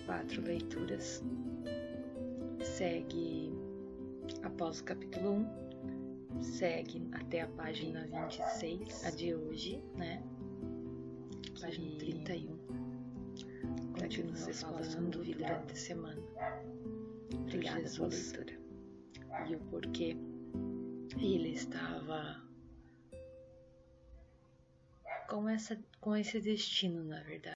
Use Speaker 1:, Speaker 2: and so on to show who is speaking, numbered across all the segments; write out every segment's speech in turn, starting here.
Speaker 1: 4 leituras. Segue após o capítulo 1, segue até a página 26, a de hoje, né? Página 31. Continua vocês possam dúvida durante a semana. Obrigada pela leitura. E o porquê ele estava com esse destino, na verdade.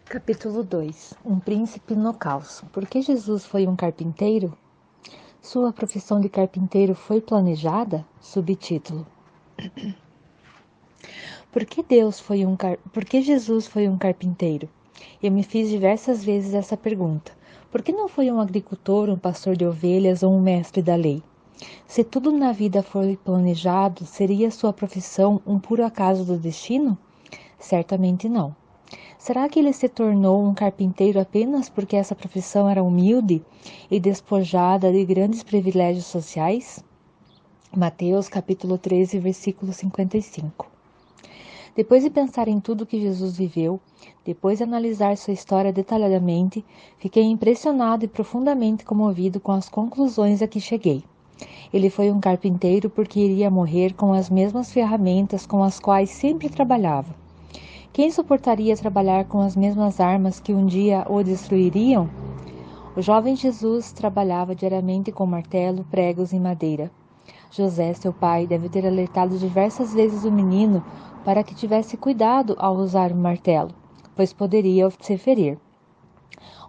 Speaker 2: Capítulo 2. Um príncipe no caos. Por que Jesus foi um carpinteiro? Sua profissão de carpinteiro foi planejada? Subtítulo. Por que Jesus foi um carpinteiro? Eu me fiz diversas vezes essa pergunta. Por que não foi um agricultor, um pastor de ovelhas ou um mestre da lei? Se tudo na vida foi planejado, seria sua profissão um puro acaso do destino? Certamente não. Será que ele se tornou um carpinteiro apenas porque essa profissão era humilde e despojada de grandes privilégios sociais? Mateus capítulo 13, versículo 55. Depois de pensar em tudo que Jesus viveu, depois de analisar sua história detalhadamente, fiquei impressionado e profundamente comovido com as conclusões a que cheguei. Ele foi um carpinteiro porque iria morrer com as mesmas ferramentas com as quais sempre trabalhava. Quem suportaria trabalhar com as mesmas armas que um dia o destruiriam? O jovem Jesus trabalhava diariamente com martelo, pregos e madeira. José, seu pai, deve ter alertado diversas vezes o menino para que tivesse cuidado ao usar o martelo, pois poderia se ferir.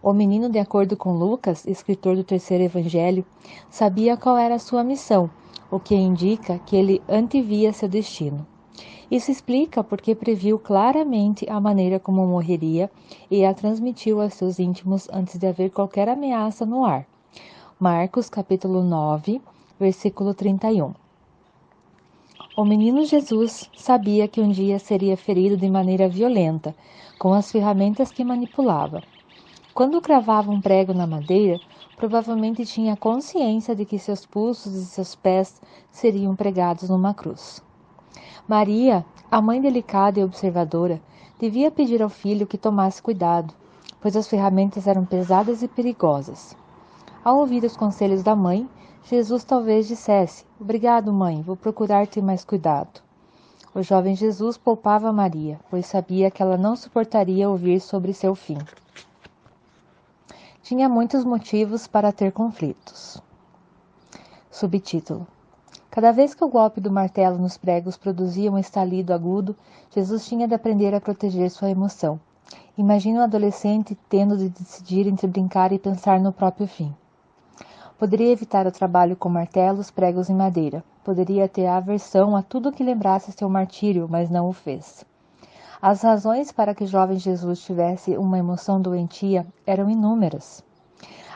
Speaker 2: O menino, de acordo com Lucas, escritor do terceiro evangelho, sabia qual era a sua missão, o que indica que ele antevia seu destino. Isso explica porque previu claramente a maneira como morreria e a transmitiu aos seus íntimos antes de haver qualquer ameaça no ar. Marcos, capítulo 9, versículo 31. O menino Jesus sabia que um dia seria ferido de maneira violenta, com as ferramentas que manipulava. Quando cravava um prego na madeira, provavelmente tinha consciência de que seus pulsos e seus pés seriam pregados numa cruz. Maria, a mãe delicada e observadora, devia pedir ao filho que tomasse cuidado, pois as ferramentas eram pesadas e perigosas. Ao ouvir os conselhos da mãe, Jesus talvez dissesse: "Obrigado, mãe, vou procurar ter mais cuidado." O jovem Jesus poupava Maria, pois sabia que ela não suportaria ouvir sobre seu fim. Tinha muitos motivos para ter conflitos. Subtítulo. Cada vez que o golpe do martelo nos pregos produzia um estalido agudo, Jesus tinha de aprender a proteger sua emoção. Imagina um adolescente tendo de decidir entre brincar e pensar no próprio fim. Poderia evitar o trabalho com martelos, pregos e madeira. Poderia ter aversão a tudo que lembrasse seu martírio, mas não o fez. As razões para que jovem Jesus tivesse uma emoção doentia eram inúmeras.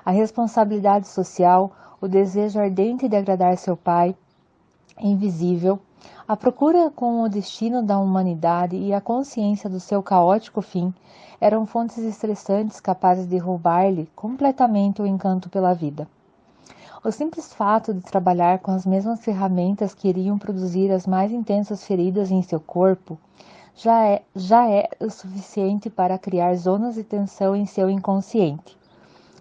Speaker 2: A responsabilidade social, o desejo ardente de agradar seu pai, invisível, a procura com o destino da humanidade e a consciência do seu caótico fim eram fontes estressantes capazes de roubar-lhe completamente o encanto pela vida. O simples fato de trabalhar com as mesmas ferramentas que iriam produzir as mais intensas feridas em seu corpo já é o suficiente para criar zonas de tensão em seu inconsciente,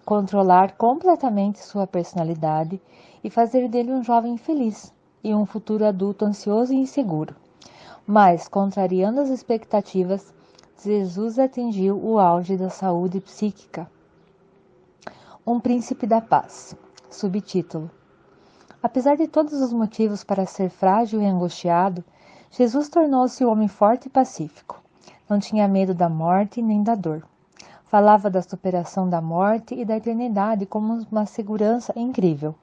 Speaker 2: controlar completamente sua personalidade e fazer dele um jovem infeliz e um futuro adulto ansioso e inseguro. Mas, contrariando as expectativas, Jesus atingiu o auge da saúde psíquica. Um príncipe da paz. Subtítulo. Apesar de todos os motivos para ser frágil e angustiado, Jesus tornou-se um homem forte e pacífico. Não tinha medo da morte nem da dor. Falava da superação da morte e da eternidade como uma segurança incrível.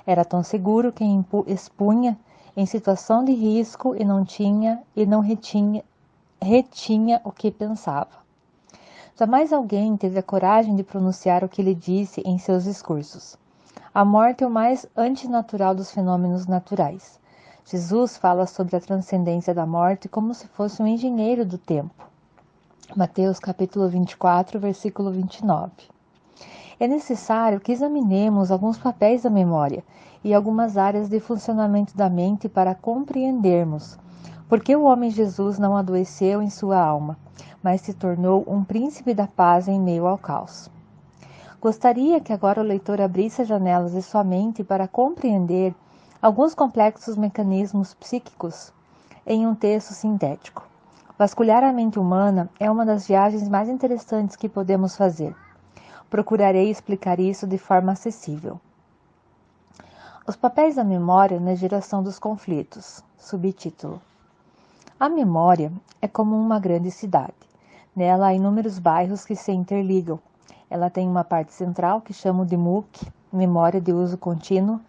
Speaker 2: Era tão seguro que expunha em situação de risco e não retinha o que pensava. Jamais alguém teve a coragem de pronunciar o que ele disse em seus discursos. A morte é o mais antinatural dos fenômenos naturais. Jesus fala sobre a transcendência da morte como se fosse um engenheiro do tempo. Mateus capítulo 24, versículo 29. É necessário que examinemos alguns papéis da memória e algumas áreas de funcionamento da mente para compreendermos Porque o homem Jesus não adoeceu em sua alma, mas se tornou um príncipe da paz em meio ao caos. Gostaria que agora o leitor abrisse as janelas de sua mente para compreender alguns complexos mecanismos psíquicos em um texto sintético. Vasculhar a mente humana é uma das viagens mais interessantes que podemos fazer. Procurarei explicar isso de forma acessível. Os papéis da memória na geração dos conflitos. Subtítulo. A memória é como uma grande cidade. Nela há inúmeros bairros que se interligam. Ela tem uma parte central que chamo de MUC, memória de uso contínuo,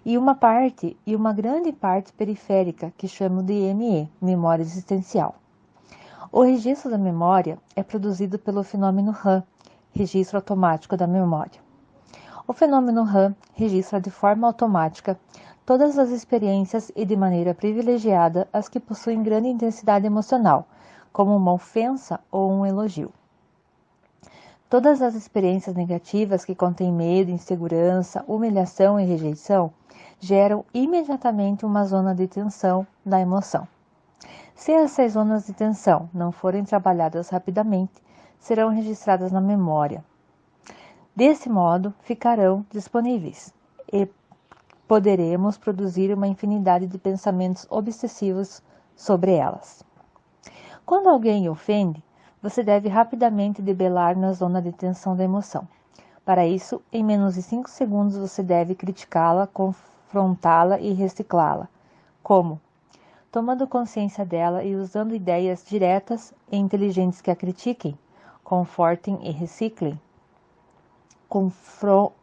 Speaker 2: e uma grande parte periférica que chamo de ME, memória existencial. O registro da memória é produzido pelo fenômeno RAM, registro automático da memória. O fenômeno RAM registra de forma automática todas as experiências e de maneira privilegiada as que possuem grande intensidade emocional, como uma ofensa ou um elogio. Todas as experiências negativas que contêm medo, insegurança, humilhação e rejeição geram imediatamente uma zona de tensão da emoção. Se essas zonas de tensão não forem trabalhadas rapidamente, serão registradas na memória. Desse modo, ficarão disponíveis e poderemos produzir uma infinidade de pensamentos obsessivos sobre elas. Quando alguém ofende, você deve rapidamente debelar na zona de tensão da emoção. Para isso, em menos de 5 segundos você deve criticá-la, confrontá-la e reciclá-la. Como? Tomando consciência dela e usando ideias diretas e inteligentes que a critiquem, confortem e reciclem.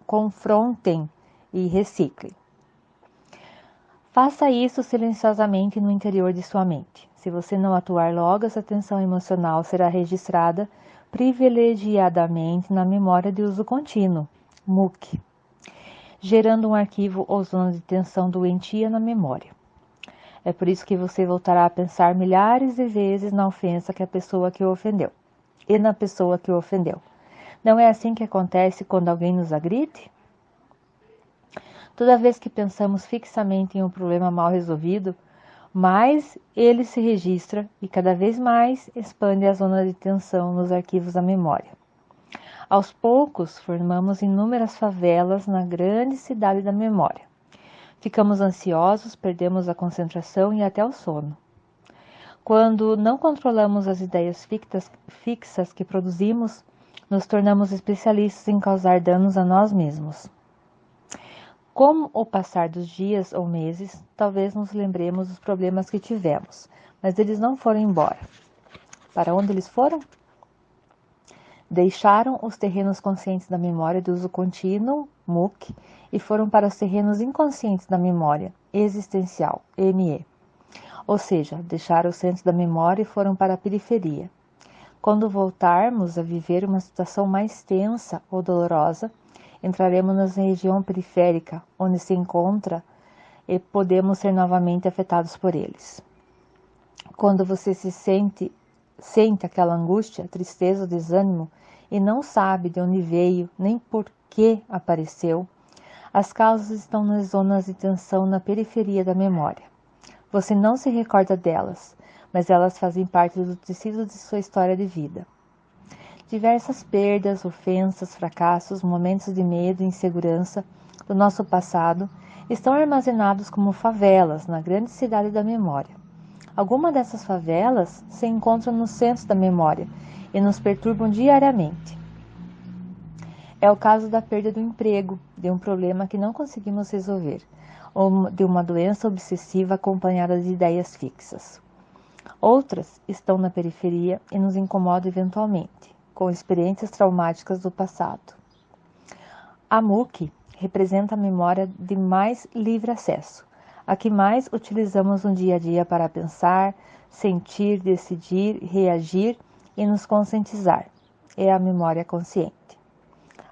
Speaker 2: Confrontem e reciclem. Faça isso silenciosamente no interior de sua mente. Se você não atuar logo, essa tensão emocional será registrada privilegiadamente na memória de uso contínuo, MUC, gerando um arquivo ou zona de tensão doentia na memória. É por isso que você voltará a pensar milhares de vezes na ofensa que a pessoa que o ofendeu e na pessoa que o ofendeu. Não é assim que acontece quando alguém nos agride? Toda vez que pensamos fixamente em um problema mal resolvido, mais ele se registra e cada vez mais expande a zona de tensão nos arquivos da memória. Aos poucos, formamos inúmeras favelas na grande cidade da memória. Ficamos ansiosos, perdemos a concentração e até o sono. Quando não controlamos as ideias fixas que produzimos, nos tornamos especialistas em causar danos a nós mesmos. Com o passar dos dias ou meses, talvez nos lembremos dos problemas que tivemos, mas eles não foram embora. Para onde eles foram? Deixaram os terrenos conscientes da memória de uso contínuo, MUC, e foram para os terrenos inconscientes da memória existencial, ME. Ou seja, deixaram o centro da memória e foram para a periferia. Quando voltarmos a viver uma situação mais tensa ou dolorosa, entraremos na região periférica, onde se encontra e podemos ser novamente afetados por eles. Quando você sente aquela angústia, tristeza, desânimo e não sabe de onde veio nem por que apareceu, as causas estão nas zonas de tensão na periferia da memória. Você não se recorda delas, mas elas fazem parte do tecido de sua história de vida. Diversas perdas, ofensas, fracassos, momentos de medo e insegurança do nosso passado estão armazenados como favelas na grande cidade da memória. Algumas dessas favelas se encontram no centro da memória e nos perturbam diariamente. É o caso da perda do emprego, de um problema que não conseguimos resolver, ou de uma doença obsessiva acompanhada de ideias fixas. Outras estão na periferia e nos incomodam eventualmente, com experiências traumáticas do passado. A MUC representa a memória de mais livre acesso, a que mais utilizamos no dia a dia para pensar, sentir, decidir, reagir e nos conscientizar. É a memória consciente.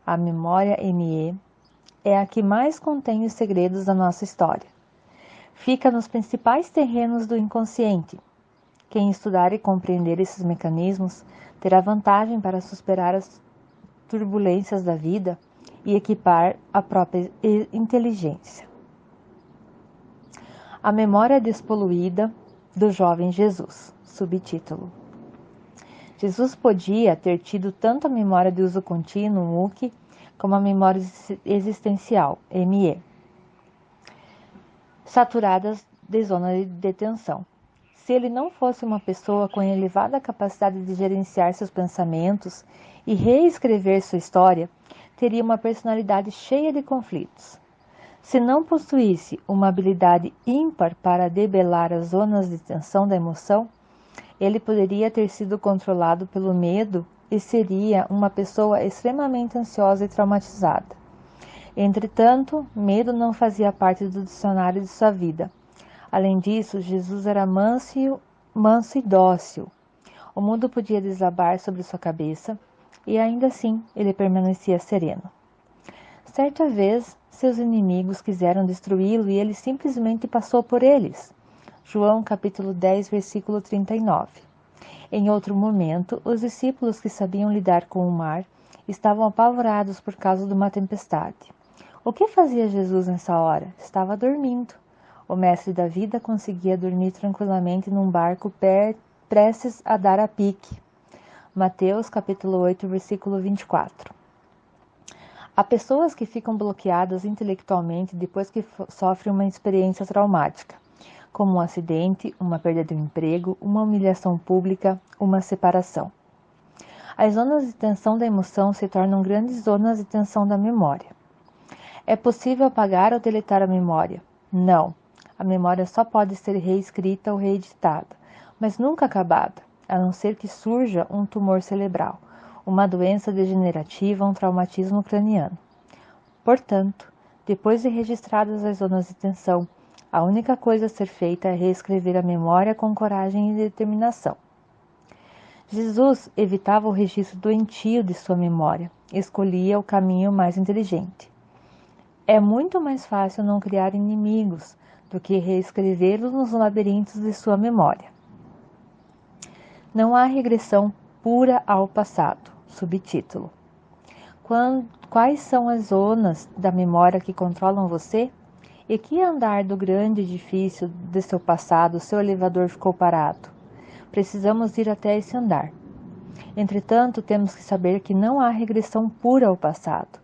Speaker 2: A memória ME é a que mais contém os segredos da nossa história. Fica nos principais terrenos do inconsciente. Quem estudar e compreender esses mecanismos terá vantagem para superar as turbulências da vida e equipar a própria inteligência. A memória despoluída do jovem Jesus. Subtítulo: Jesus podia ter tido tanto a memória de uso contínuo, MUC, como a memória existencial, ME, saturadas de zona de detenção. Se ele não fosse uma pessoa com elevada capacidade de gerenciar seus pensamentos e reescrever sua história, teria uma personalidade cheia de conflitos. Se não possuísse uma habilidade ímpar para debelar as zonas de tensão da emoção, ele poderia ter sido controlado pelo medo e seria uma pessoa extremamente ansiosa e traumatizada. Entretanto, medo não fazia parte do dicionário de sua vida. Além disso, Jesus era manso e dócil. O mundo podia desabar sobre sua cabeça e ainda assim ele permanecia sereno. Certa vez, seus inimigos quiseram destruí-lo e ele simplesmente passou por eles. João capítulo 10, versículo 39. Em outro momento, os discípulos que sabiam lidar com o mar estavam apavorados por causa de uma tempestade. O que fazia Jesus nessa hora? Estava dormindo. O mestre da vida conseguia dormir tranquilamente num barco prestes a dar a pique. Mateus capítulo 8, versículo 24. Há pessoas que ficam bloqueadas intelectualmente depois que sofrem uma experiência traumática, como um acidente, uma perda de um emprego, uma humilhação pública, uma separação. As zonas de tensão da emoção se tornam grandes zonas de tensão da memória. É possível apagar ou deletar a memória? Não. A memória só pode ser reescrita ou reeditada, mas nunca acabada, a não ser que surja um tumor cerebral, uma doença degenerativa, um traumatismo craniano. Portanto, depois de registradas as zonas de tensão, a única coisa a ser feita é reescrever a memória com coragem e determinação. Jesus evitava o registro doentio de sua memória, escolhia o caminho mais inteligente. É muito mais fácil não criar inimigos do que reescrevê-los nos labirintos de sua memória. Não há regressão pura ao passado. Subtítulo: Quais são as zonas da memória que controlam você? E que andar do grande edifício de seu passado seu elevador ficou parado? Precisamos ir até esse andar. Entretanto, temos que saber que não há regressão pura ao passado.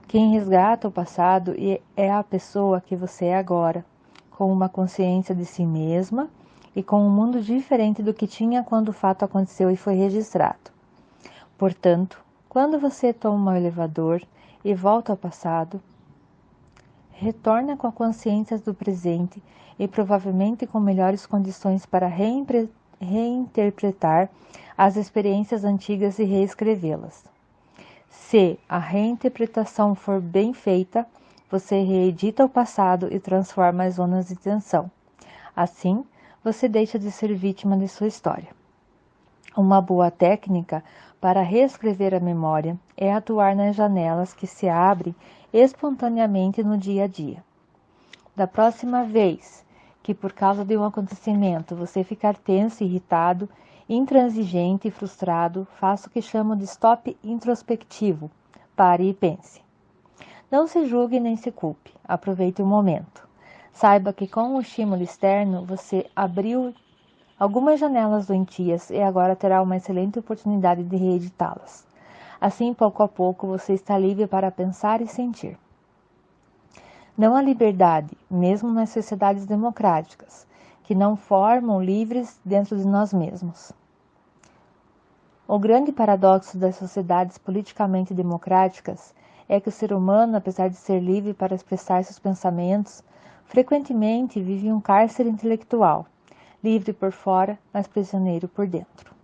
Speaker 2: Quem resgata o passado é a pessoa que você é agora, com uma consciência de si mesma e com um mundo diferente do que tinha quando o fato aconteceu e foi registrado. Portanto, quando você toma o elevador e volta ao passado, retorna com a consciência do presente e provavelmente com melhores condições para reinterpretar as experiências antigas e reescrevê-las. Se a reinterpretação for bem feita, você reedita o passado e transforma as zonas de tensão. Assim, você deixa de ser vítima de sua história. Uma boa técnica para reescrever a memória é atuar nas janelas que se abrem espontaneamente no dia a dia. Da próxima vez que, por causa de um acontecimento, você ficar tenso, irritado, intransigente e frustrado, faça o que chamo de stop introspectivo. Pare e pense. Não se julgue nem se culpe. Aproveite o momento. Saiba que com o estímulo externo, você abriu algumas janelas doentias e agora terá uma excelente oportunidade de reeditá-las. Assim, pouco a pouco, você está livre para pensar e sentir. Não há liberdade, mesmo nas sociedades democráticas, que não formam livres dentro de nós mesmos. O grande paradoxo das sociedades politicamente democráticas é que o ser humano, apesar de ser livre para expressar seus pensamentos, frequentemente vive um cárcere intelectual, livre por fora, mas prisioneiro por dentro.